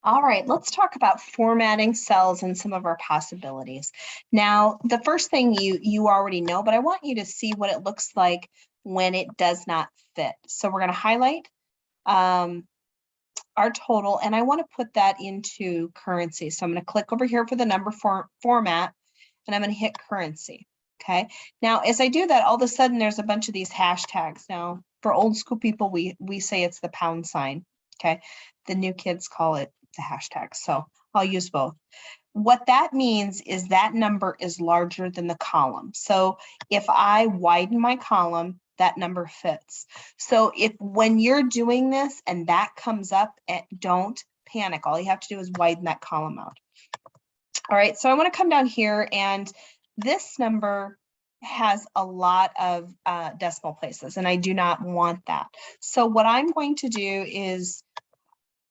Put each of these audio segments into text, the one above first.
All right, let's talk about formatting cells and some of our possibilities. Now, the first thing you already know, but I want you to see what it looks like when it does not fit. So we're going to highlight our total, and I want to put that into currency. So I'm going to click over here for the number format, and I'm going to hit currency. Okay. Now, as I do that, all of a sudden there's a bunch of these hashtags. Now, for old school people, we say it's the pound sign. Okay. The new kids call it the hashtag. So I'll use both. What that means is that number is larger than the column. So if I widen my column, that number fits. So if when you're doing this and that comes up, don't panic. All you have to do is widen that column out. All right, so I want to come down here, and this number has a lot of decimal places, and I do not want that. So what I'm going to do is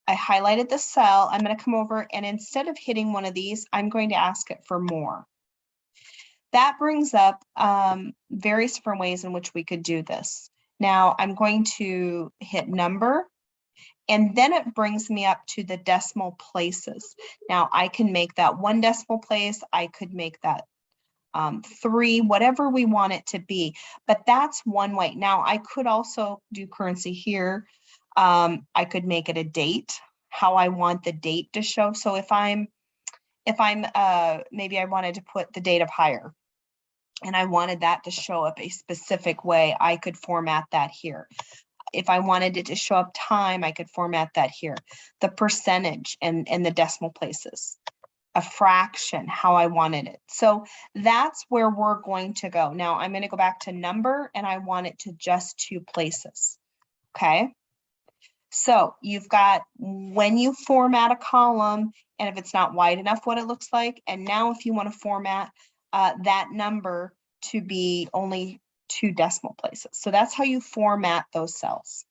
I highlighted the cell. I'm going to come over, and instead of hitting one of these, I'm going to ask it for more. That brings up various different ways in which we could do this. Now I'm going to hit number, and then it brings me up to the decimal places. Now I can make that 1 decimal place. I could make that 3, whatever we want it to be, but that's one way. Now I could also do currency here. I could make it a date, how I want the date to show. So if I'm maybe I wanted to put the date of hire, and I wanted that to show up a specific way, I could format that here. If I wanted it to show up time, I could format that here. The percentage and the decimal places, a fraction, how I wanted it. So that's where we're going to go. Now I'm going to go back to number, and I want it to just 2 places. Okay. So you've got when you format a column, and if it's not wide enough, what it looks like. And now if you want to format that number to be only 2 decimal places. So that's how you format those cells.